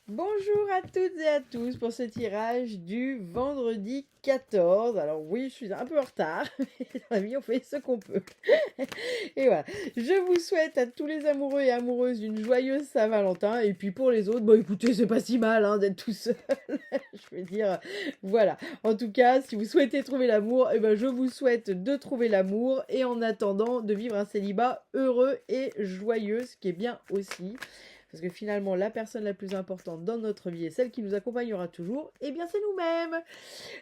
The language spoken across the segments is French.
Bonjour à toutes et à tous pour ce tirage du vendredi 14. Alors oui, je suis un peu en retard, mais dans la vie on fait ce qu'on peut. Et voilà, je vous souhaite à tous les amoureux et amoureuses une joyeuse Saint-Valentin. Et puis pour les autres, bon écoutez, c'est pas si mal d'être tout seul. Je veux dire, voilà. En tout cas, si vous souhaitez trouver l'amour, eh ben, je vous souhaite de trouver l'amour. Et en attendant, de vivre un célibat heureux et joyeux, ce qui est bien aussi. Parce que finalement, la personne la plus importante dans notre vie et celle qui nous accompagnera toujours, eh bien c'est nous-mêmes.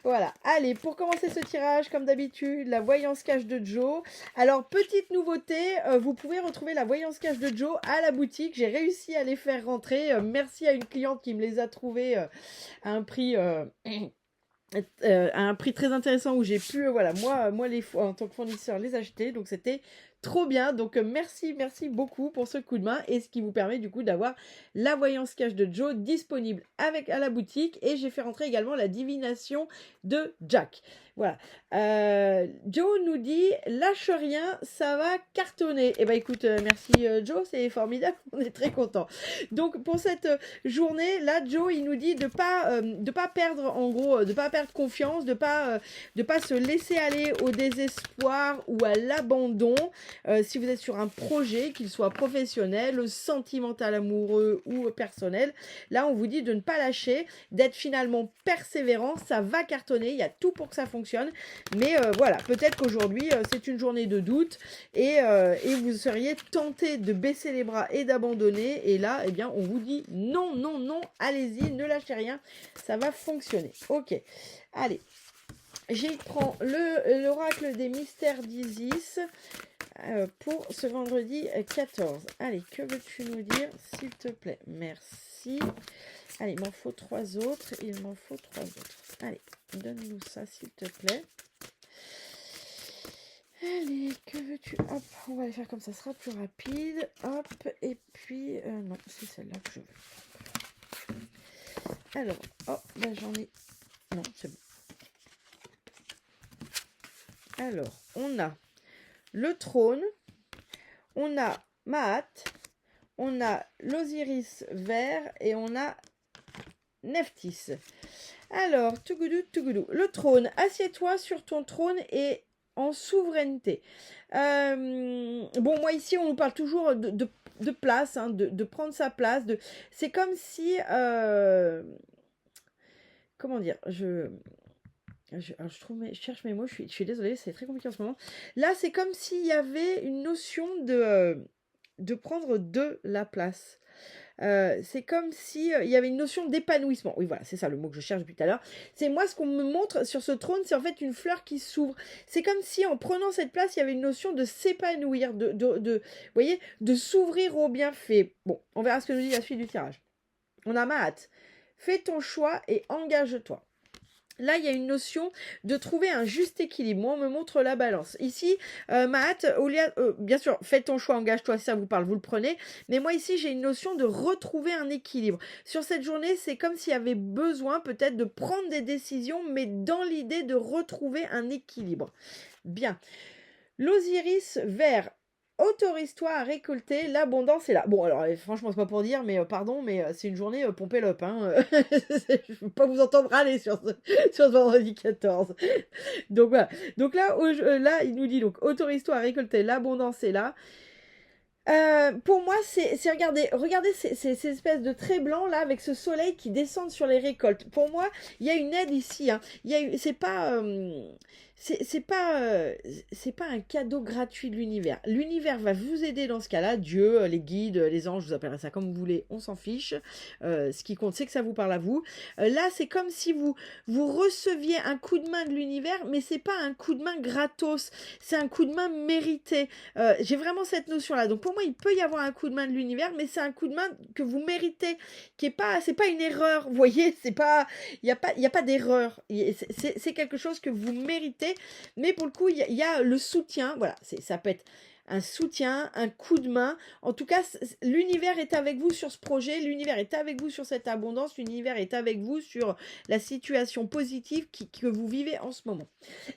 Voilà, allez, pour commencer ce tirage, comme d'habitude, la voyance cache de Joe. Alors, petite nouveauté, vous pouvez retrouver la voyance cache de Joe à la boutique. J'ai réussi à les faire rentrer. Merci à une cliente qui me les a trouvés à un prix... à un prix très intéressant où j'ai pu, voilà, moi en tant que fournisseur, les acheter. Donc, c'était trop bien. Donc, merci beaucoup pour ce coup de main et ce qui vous permet du coup d'avoir la voyance cache de Joe disponible à la boutique. Et j'ai fait rentrer également la divination de Jack. Voilà. Joe nous dit lâche rien, ça va cartonner. Et ben écoute, merci Joe, c'est formidable, on est très content. Donc pour cette journée, là Joe il nous dit de pas perdre en gros, de pas perdre confiance, de pas se laisser aller au désespoir ou à l'abandon. Si vous êtes sur un projet, qu'il soit professionnel, sentimental, amoureux ou personnel, là on vous dit de ne pas lâcher, d'être finalement persévérant, ça va cartonner, il y a tout pour que ça fonctionne, mais voilà, peut-être qu'aujourd'hui c'est une journée de doute et vous seriez tenté de baisser les bras et d'abandonner, et là eh bien on vous dit non, non, non, allez-y, ne lâchez rien, ça va fonctionner. Ok, allez, j'y prends l'oracle des mystères d'Isis pour ce vendredi 14. Allez, que veux-tu nous dire, s'il te plaît? Merci. Allez, il m'en faut 3 autres. Il m'en faut 3 autres. Allez, donne-nous ça, s'il te plaît. Allez, que veux-tu? Hop, on va les faire comme ça, sera plus rapide. Hop, et puis... non, c'est celle-là que je veux. Alors, oh, là j'en ai... Non, c'est bon. Alors, on a le trône, on a Maat, on a l'Osiris vert et on a Nephthys. Alors, tougoudou. Le trône, assieds-toi sur ton trône et en souveraineté. Bon, moi ici, on nous parle toujours de place, de prendre sa place. C'est comme si... comment dire, je cherche mes mots, je suis désolée, c'est très compliqué en ce moment. Là, c'est comme s'il y avait une notion de prendre de la place. C'est comme si il y avait une notion d'épanouissement. Oui, voilà, c'est ça le mot que je cherche depuis tout à l'heure. C'est moi ce qu'on me montre sur ce trône, c'est en fait une fleur qui s'ouvre. C'est comme si en prenant cette place, il y avait une notion de s'épanouir, vous voyez, de s'ouvrir au bienfait. Bon, on verra ce que nous dit la suite du tirage. On a Mahat. Fais ton choix et engage-toi. Là, il y a une notion de trouver un juste équilibre. Moi, on me montre la balance. Ici, Mahat, bien sûr, fais ton choix, engage-toi, si ça vous parle, vous le prenez. Mais moi, ici, j'ai une notion de retrouver un équilibre. Sur cette journée, c'est comme s'il y avait besoin peut-être de prendre des décisions, mais dans l'idée de retrouver un équilibre. Bien. L'Osiris vert. Autorise-toi à récolter, l'abondance est là. Bon, alors franchement, c'est pas pour dire, mais pardon, mais c'est une journée pompée l'up. Je ne veux pas vous entendre râler sur ce vendredi 14. Donc voilà. Donc là, là, il nous dit donc autorise-toi à récolter, l'abondance est là. Pour moi, c'est regardez ces espèces de traits blancs là avec ce soleil qui descend sur les récoltes. Pour moi, il y a une aide ici. C'est pas c'est pas un cadeau gratuit de l'univers. L'univers va vous aider dans ce cas-là. Dieu, les guides, les anges, vous appellerez ça comme vous voulez, on s'en fiche. Ce qui compte, c'est que ça vous parle à vous. Là, c'est comme si vous receviez un coup de main de l'univers, mais c'est pas un coup de main gratos. C'est un coup de main mérité. J'ai vraiment cette notion-là. Donc pour moi, il peut y avoir un coup de main de l'univers, mais c'est un coup de main que vous méritez, qui est pas, c'est pas une erreur. Vous voyez, c'est pas, il y a pas d'erreur. C'est quelque chose que vous méritez, mais pour le coup, il y a le soutien. Voilà, ça peut être un soutien, un coup de main. En tout cas, l'univers est avec vous sur ce projet, l'univers est avec vous sur cette abondance, l'univers est avec vous sur la situation positive que vous vivez en ce moment.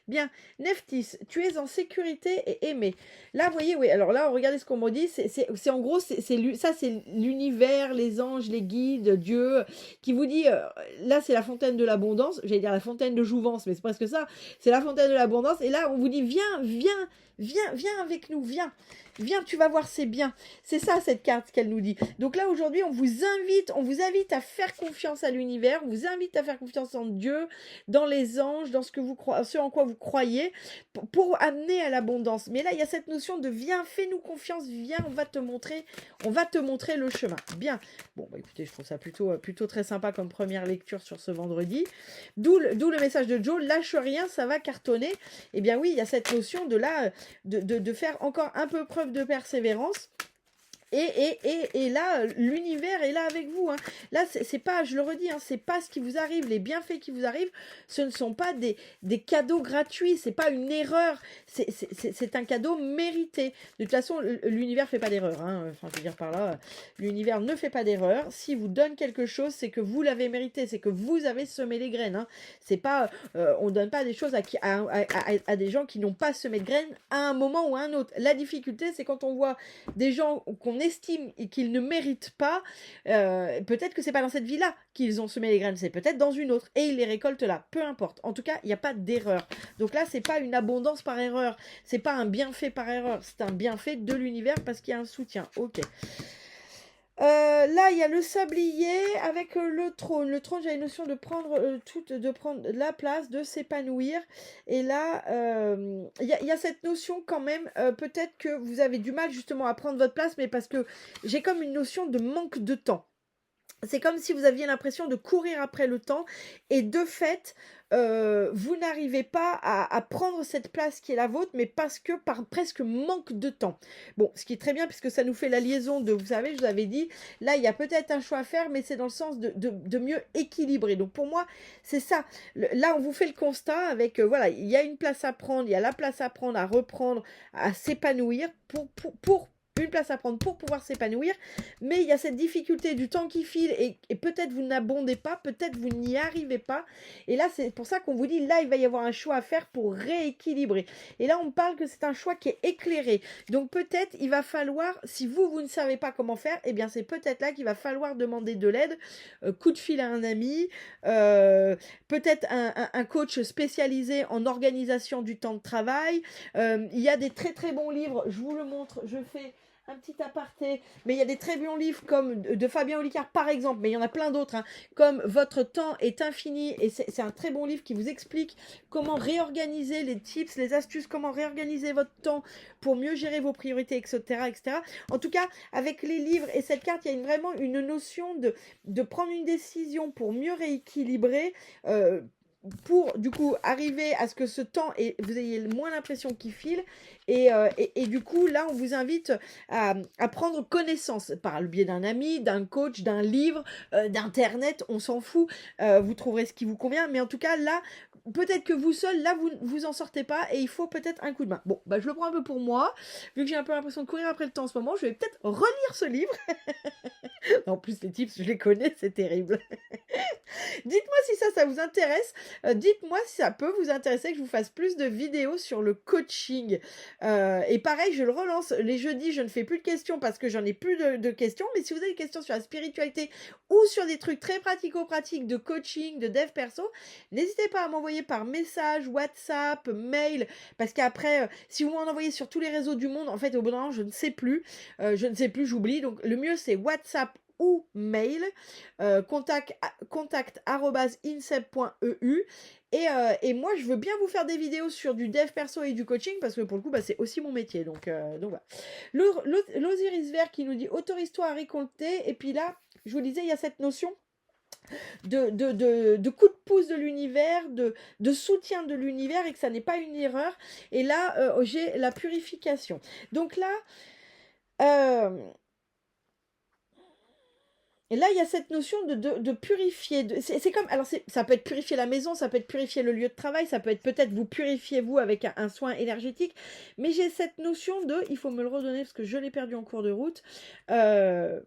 Bien, Neftis, tu es en sécurité et aimé. Là, vous voyez, oui, alors là, regardez ce qu'on me dit, c'est en gros, ça c'est l'univers, les anges, les guides, Dieu, qui vous dit, là c'est la fontaine de l'abondance, j'allais dire la fontaine de jouvence, mais c'est presque ça, c'est la fontaine de l'abondance, et là on vous dit, viens avec nous, viens, tu vas voir, c'est bien. C'est ça cette carte qu'elle nous dit. Donc là aujourd'hui, on vous invite à faire confiance à l'univers, on vous invite à faire confiance en Dieu, dans les anges, dans ce en quoi vous croyez, pour amener à l'abondance. Mais là, il y a cette notion de viens, fais-nous confiance, viens, on va te montrer le chemin. Bien. Bon, bah écoutez, je trouve ça plutôt très sympa comme première lecture sur ce vendredi. D'où le message de Joe, lâche rien, ça va cartonner. Eh bien oui, il y a cette notion de faire encore un peu preuve de persévérance. Et là, l'univers est là avec vous. Hein. Là, c'est pas, je le redis, hein, c'est pas ce qui vous arrive, les bienfaits qui vous arrivent, ce ne sont pas des cadeaux gratuits, c'est pas une erreur, c'est un cadeau mérité. De toute façon, l'univers fait pas d'erreur. Hein. Enfin, je veux dire par là, l'univers ne fait pas d'erreur. S'il vous donne quelque chose, c'est que vous l'avez mérité, c'est que vous avez semé les graines. Hein. C'est pas, on donne pas des choses à des gens qui n'ont pas semé de graines à un moment ou à un autre. La difficulté, c'est quand on voit des gens qu'on estime et qu'ils ne méritent pas, peut-être que c'est pas dans cette vie-là qu'ils ont semé les graines, c'est peut-être dans une autre, et ils les récoltent là, peu importe. En tout cas, il n'y a pas d'erreur. Donc là, c'est pas une abondance par erreur, c'est pas un bienfait par erreur, c'est un bienfait de l'univers parce qu'il y a un soutien. Ok. Là, il y a le sablier avec le trône. Le trône, j'ai une notion de prendre la place, de s'épanouir. Et là, il y a cette notion quand même, peut-être que vous avez du mal justement à prendre votre place, mais parce que j'ai comme une notion de manque de temps. C'est comme si vous aviez l'impression de courir après le temps et de fait, vous n'arrivez pas à prendre cette place qui est la vôtre, mais parce que par presque manque de temps. Bon, ce qui est très bien puisque ça nous fait la liaison de, vous savez, je vous avais dit, là, il y a peut-être un choix à faire, mais c'est dans le sens de mieux équilibrer. Donc pour moi, c'est ça. Là, on vous fait le constat avec, voilà, il y a une place à prendre, il y a la place à prendre, à reprendre, à s'épanouir pour une place à prendre pour pouvoir s'épanouir, mais il y a cette difficulté du temps qui file et peut-être vous n'abondez pas, peut-être vous n'y arrivez pas, et là c'est pour ça qu'on vous dit, là il va y avoir un choix à faire pour rééquilibrer, et là on parle que c'est un choix qui est éclairé, donc peut-être il va falloir, si vous ne savez pas comment faire, eh bien c'est peut-être là qu'il va falloir demander de l'aide, coup de fil à un ami, peut-être un coach spécialisé en organisation du temps de travail, il y a des très très bons livres, je vous le montre, je fais un petit aparté, mais il y a des très bons livres comme de Fabien Olicard par exemple, mais il y en a plein d'autres, hein, comme Votre temps est infini, et c'est un très bon livre qui vous explique comment réorganiser les tips, les astuces, comment réorganiser votre temps pour mieux gérer vos priorités, etc. etc. En tout cas, avec les livres et cette carte, il y a vraiment une notion de prendre une décision pour mieux rééquilibrer, pour du coup arriver à ce que ce temps et vous ayez moins l'impression qu'il file et du coup là on vous invite à prendre connaissance par le biais d'un ami, d'un coach, d'un livre, d'internet, on s'en fout, vous trouverez ce qui vous convient, mais en tout cas là peut-être que vous seul là vous en sortez pas et il faut peut-être un coup de main. Bon bah je le prends un peu pour moi, vu que j'ai un peu l'impression de courir après le temps en ce moment, je vais peut-être relire ce livre. En plus les tips je les connais, c'est terrible. Dites-moi si ça vous intéresse. Dites-moi si ça peut vous intéresser que je vous fasse plus de vidéos sur le coaching. Et pareil, je le relance. Les jeudis, je ne fais plus de questions parce que j'en ai plus de questions. Mais si vous avez des questions sur la spiritualité ou sur des trucs très pratico-pratiques de coaching, de dev perso, n'hésitez pas à m'envoyer par message, WhatsApp, mail. Parce qu'après, si vous m'en envoyez sur tous les réseaux du monde, en fait, au bout d'un moment, je ne sais plus. J'oublie. Donc, le mieux, c'est WhatsApp ou mail, contact@insep.eu et moi je veux bien vous faire des vidéos sur du dev perso et du coaching parce que pour le coup c'est aussi mon métier, donc voilà. L'Osiris vert qui nous dit autorise-toi à récolter, et puis là je vous disais il y a cette notion de coup de pouce de l'univers, de soutien de l'univers, et que ça n'est pas une erreur, et là j'ai la purification, donc là Et là, il y a cette notion de purifier. C'est comme, alors ça peut être purifier la maison, ça peut être purifier le lieu de travail, ça peut être peut-être vous purifier vous avec un soin énergétique. Mais j'ai cette notion de, il faut me le redonner parce que je l'ai perdu en cours de route. Euh,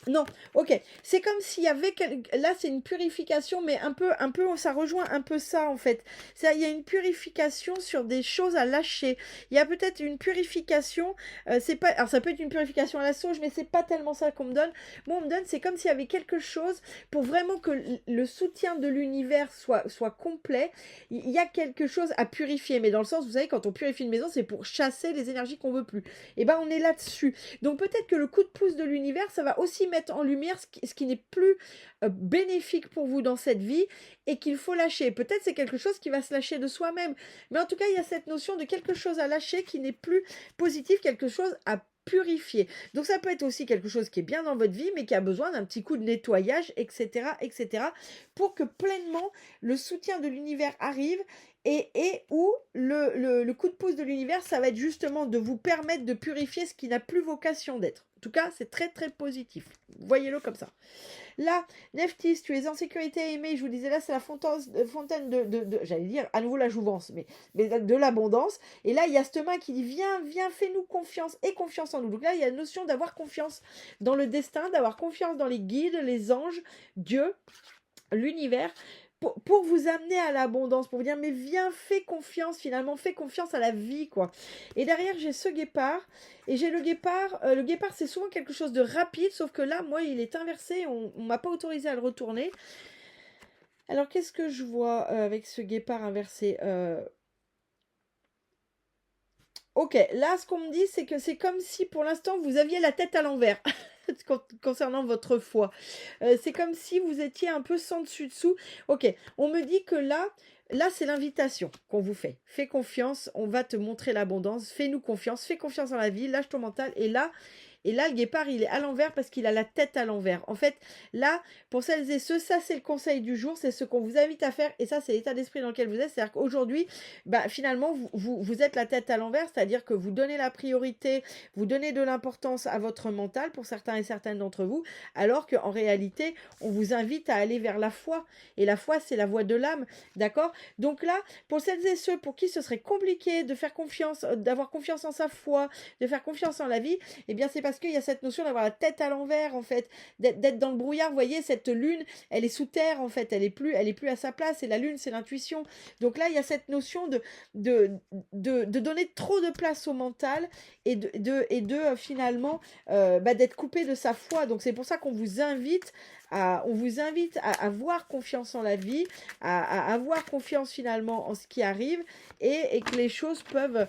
non, ok. C'est comme s'il y avait là, c'est une purification, mais un peu, ça rejoint un peu ça en fait. Il y a une purification sur des choses à lâcher. Il y a peut-être une purification. C'est pas, alors ça peut être une purification à la sauge, mais c'est pas tellement ça qu'on me donne. Moi, on me donne, c'est comme s'il y avait quelque chose pour vraiment que le soutien de l'univers soit complet. Il y a quelque chose à purifier, mais dans le sens, vous savez, quand on purifie une maison, c'est pour chasser les énergies qu'on veut plus. Et ben, on est là-dessus. Donc peut-être que le coup de pouce de l'univers, ça va aussi mettre en lumière ce qui n'est plus bénéfique pour vous dans cette vie et qu'il faut lâcher. Peut-être c'est quelque chose qui va se lâcher de soi-même. Mais en tout cas, il y a cette notion de quelque chose à lâcher qui n'est plus positif, quelque chose à purifier. Donc ça peut être aussi quelque chose qui est bien dans votre vie, mais qui a besoin d'un petit coup de nettoyage, etc., etc., pour que pleinement le soutien de l'univers arrive et où le coup de pouce de l'univers, ça va être justement de vous permettre de purifier ce qui n'a plus vocation d'être. En tout cas, c'est très très positif. Voyez-le comme ça. Là, Neftis, tu es en sécurité aimé. Je vous disais là, c'est la fontaine j'allais dire à nouveau la jouvence, mais de l'abondance. Et là, il y a cette main qui dit viens, viens, fais-nous confiance et confiance en nous. Donc là, il y a la notion d'avoir confiance dans le destin, d'avoir confiance dans les guides, les anges, Dieu, l'univers. Pour vous amener à l'abondance, pour vous dire, mais viens, fais confiance finalement, fais confiance à la vie, quoi. Et derrière, j'ai ce guépard, et j'ai le guépard. Le guépard, c'est souvent quelque chose de rapide, sauf que là, moi, il est inversé, on m'a pas autorisé à le retourner. Alors, qu'est-ce que je vois avec ce guépard inversé Ok, là, ce qu'on me dit, c'est que c'est comme si, pour l'instant, vous aviez la tête à l'envers. Concernant votre foi. C'est comme si vous étiez un peu sans dessus-dessous. Ok, on me dit que là c'est l'invitation qu'on vous fait. Fais confiance, on va te montrer l'abondance. Fais-nous confiance, fais confiance dans la vie, lâche ton mental. Et là, le guépard, il est à l'envers parce qu'il a la tête à l'envers. En fait, là, pour celles et ceux, ça, c'est le conseil du jour. C'est ce qu'on vous invite à faire. Et ça, c'est l'état d'esprit dans lequel vous êtes. C'est-à-dire qu'aujourd'hui, bah, finalement, vous êtes la tête à l'envers. C'est-à-dire que vous donnez la priorité, vous donnez de l'importance à votre mental pour certains et certaines d'entre vous. Alors qu'en réalité, on vous invite à aller vers la foi. Et la foi, c'est la voie de l'âme. D'accord? Donc là, pour celles et ceux pour qui ce serait compliqué de faire confiance, d'avoir confiance en sa foi, de faire confiance en la vie, eh bien, c'est parce qu'il y a cette notion d'avoir la tête à l'envers, en fait, d'être dans le brouillard. Vous voyez, cette lune, elle est sous terre, en fait, elle est plus à sa place. Et la lune, c'est l'intuition. Donc là, il y a cette notion de donner trop de place au mental et finalement d'être coupé de sa foi. Donc c'est pour ça qu'on vous invite à avoir confiance en la vie, à avoir confiance finalement en ce qui arrive et que les choses peuvent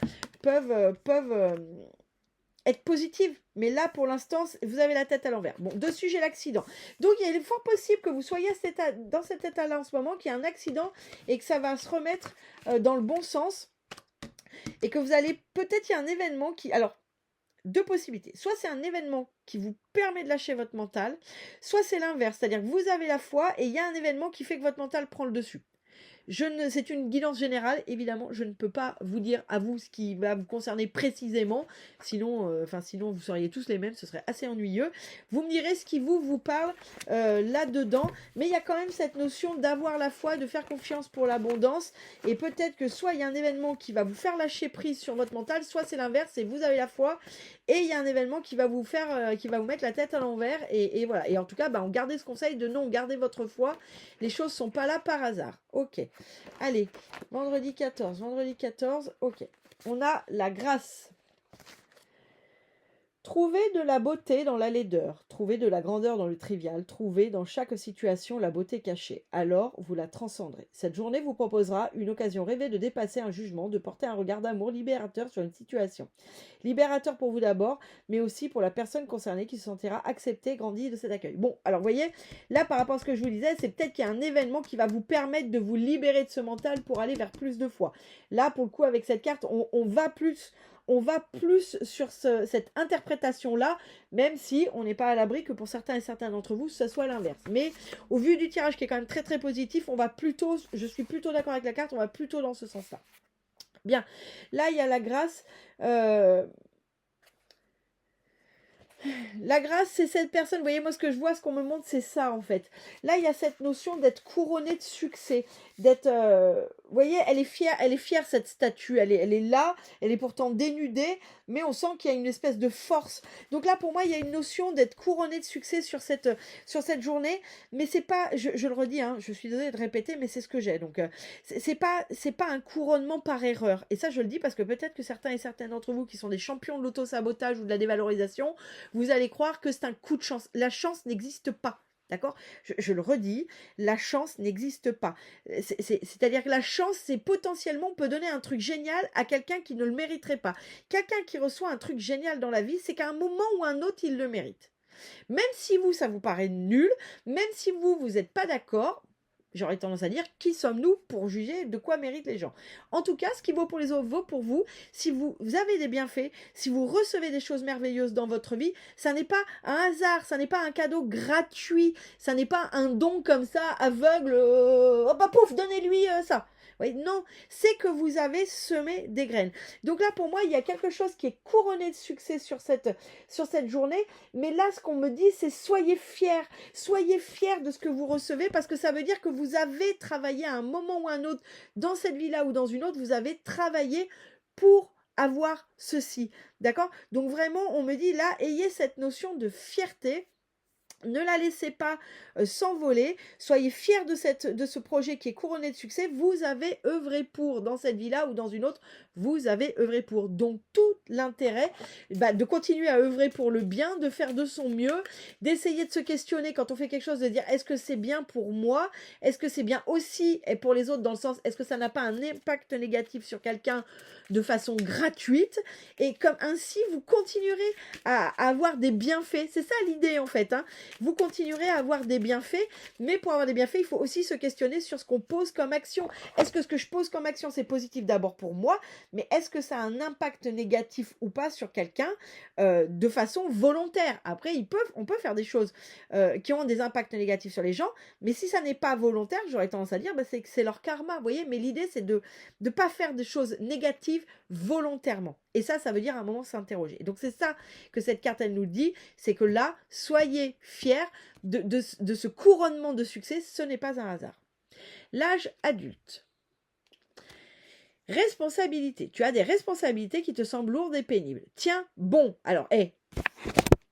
être positives. Mais là, pour l'instant, vous avez la tête à l'envers. Bon, dessus, j'ai l'accident. Donc, il est fort possible que vous soyez dans cet état-là en ce moment, qu'il y ait un accident et que ça va se remettre dans le bon sens. Et que vous allez, peut-être, il y a un événement qui... Alors, deux possibilités. Soit c'est un événement qui vous permet de lâcher votre mental, soit c'est l'inverse. C'est-à-dire que vous avez la foi et il y a un événement qui fait que votre mental prend le dessus. C'est une guidance générale, évidemment, je ne peux pas vous dire à vous ce qui va vous concerner précisément, sinon vous seriez tous les mêmes, ce serait assez ennuyeux. Vous me direz ce qui vous parle là-dedans, mais il y a quand même cette notion d'avoir la foi, de faire confiance pour l'abondance, et peut-être que soit il y a un événement qui va vous faire lâcher prise sur votre mental, soit c'est l'inverse, et vous avez la foi, et il y a un événement qui va vous faire, qui va vous mettre la tête à l'envers, et voilà. Et en tout cas, on gardez ce conseil de non, gardez votre foi, les choses sont pas là par hasard. Ok. Allez, vendredi 14, ok. On a la grâce. Trouvez de la beauté dans la laideur, trouvez de la grandeur dans le trivial, trouvez dans chaque situation la beauté cachée. Alors vous la transcendrez. Cette journée vous proposera une occasion rêvée de dépasser un jugement, de porter un regard d'amour libérateur sur une situation. Libérateur pour vous d'abord, mais aussi pour la personne concernée qui se sentira acceptée, grandie de cet accueil. Bon, alors vous voyez, là par rapport à ce que je vous disais, c'est peut-être qu'il y a un événement qui va vous permettre de vous libérer de ce mental pour aller vers plus de foi. Là, pour le coup, avec cette carte, on va plus sur cette interprétation-là, même si on n'est pas à l'abri que pour certains et certains d'entre vous, ce soit l'inverse. Mais au vu du tirage qui est quand même très très positif, je suis plutôt d'accord avec la carte, on va plutôt dans ce sens-là. Bien, là il y a la grâce. La grâce, c'est cette personne, vous voyez, moi ce que je vois, ce qu'on me montre, c'est ça en fait. Là, il y a cette notion d'être couronnée de succès, d'être, vous voyez, elle est fière cette statue, elle est là, elle est pourtant dénudée, mais on sent qu'il y a une espèce de force. Donc là, pour moi, il y a une notion d'être couronnée de succès sur cette journée, mais c'est pas, je le redis, hein, je suis désolée de répéter, mais c'est ce que j'ai. Donc, c'est pas un couronnement par erreur. Et ça, je le dis parce que peut-être que certains et certaines d'entre vous qui sont des champions de l'auto-sabotage ou de la dévalorisation, vous allez croire que c'est un coup de chance. La chance n'existe pas. D'accord, je le redis, la chance n'existe pas. C'est-à-dire que la chance, c'est potentiellement, on peut donner un truc génial à quelqu'un qui ne le mériterait pas. Quelqu'un qui reçoit un truc génial dans la vie, c'est qu'à un moment ou un autre, il le mérite. Même si vous, ça vous paraît nul, même si vous n'êtes pas d'accord, j'aurais tendance à dire, qui sommes-nous pour juger de quoi méritent les gens? En tout cas, ce qui vaut pour les autres vaut pour vous. Si vous avez des bienfaits, si vous recevez des choses merveilleuses dans votre vie, ça n'est pas un hasard, ça n'est pas un cadeau gratuit, ça n'est pas un don comme ça, aveugle, oh bah pouf, donnez-lui ça. Oui, non, c'est que vous avez semé des graines. Donc là, pour moi, il y a quelque chose qui est couronné de succès sur cette journée. Mais là, ce qu'on me dit, c'est soyez fiers de ce que vous recevez, parce que ça veut dire que vous avez travaillé à un moment ou un autre, dans cette vie-là ou dans une autre, vous avez travaillé pour avoir ceci. D'accord? Donc vraiment, on me dit là, ayez cette notion de fierté. Ne la laissez pas s'envoler. Soyez fiers de ce projet qui est couronné de succès. Vous avez œuvré pour, dans cette vie-là ou dans une autre, vous avez œuvré pour. Donc, tout l'intérêt de continuer à œuvrer pour le bien, de faire de son mieux, d'essayer de se questionner quand on fait quelque chose, de dire est-ce que c'est bien pour moi? Est-ce que c'est bien aussi et pour les autres, dans le sens, est-ce que ça n'a pas un impact négatif sur quelqu'un de façon gratuite? Et comme ainsi, vous continuerez à avoir des bienfaits. C'est ça l'idée en fait, hein. Vous continuerez à avoir des bienfaits, mais pour avoir des bienfaits, il faut aussi se questionner sur ce qu'on pose comme action. Est-ce que ce que je pose comme action, c'est positif d'abord pour moi, mais est-ce que ça a un impact négatif ou pas sur quelqu'un de façon volontaire? Après, on peut faire des choses qui ont des impacts négatifs sur les gens, mais si ça n'est pas volontaire, j'aurais tendance à dire, c'est que c'est leur karma, vous voyez. Mais l'idée, c'est de ne pas faire des choses négatives volontairement. Et ça veut dire à un moment s'interroger. Et donc, c'est ça que cette carte, elle nous dit, c'est que là, soyez fiers de ce couronnement de succès, ce n'est pas un hasard. L'âge adulte. Responsabilité. Tu as des responsabilités qui te semblent lourdes et pénibles. Tiens, bon. Alors,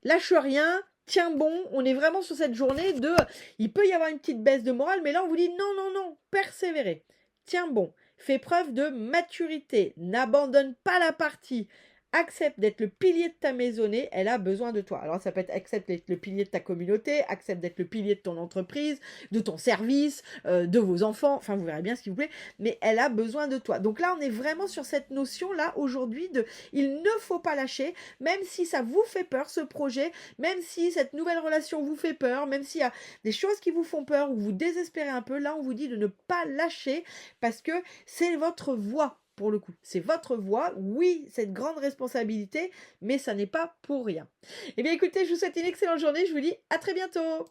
lâche rien. Tiens bon, on est vraiment sur cette journée de... Il peut y avoir une petite baisse de morale, mais là, on vous dit non, persévérez. Tiens bon, fais preuve de maturité. N'abandonne pas la partie. Accepte d'être le pilier de ta maisonnée, elle a besoin de toi. Alors ça peut être accepte d'être le pilier de ta communauté, accepte d'être le pilier de ton entreprise, de ton service, de vos enfants, enfin vous verrez bien ce qui vous plaît, mais elle a besoin de toi. Donc là on est vraiment sur cette notion-là aujourd'hui de il ne faut pas lâcher, même si ça vous fait peur ce projet, même si cette nouvelle relation vous fait peur, même s'il y a des choses qui vous font peur ou vous désespérez un peu, là on vous dit de ne pas lâcher parce que c'est votre voie. Pour le coup, c'est votre voix, oui, c'est une grande responsabilité, mais ça n'est pas pour rien. Eh bien écoutez, je vous souhaite une excellente journée, je vous dis à très bientôt.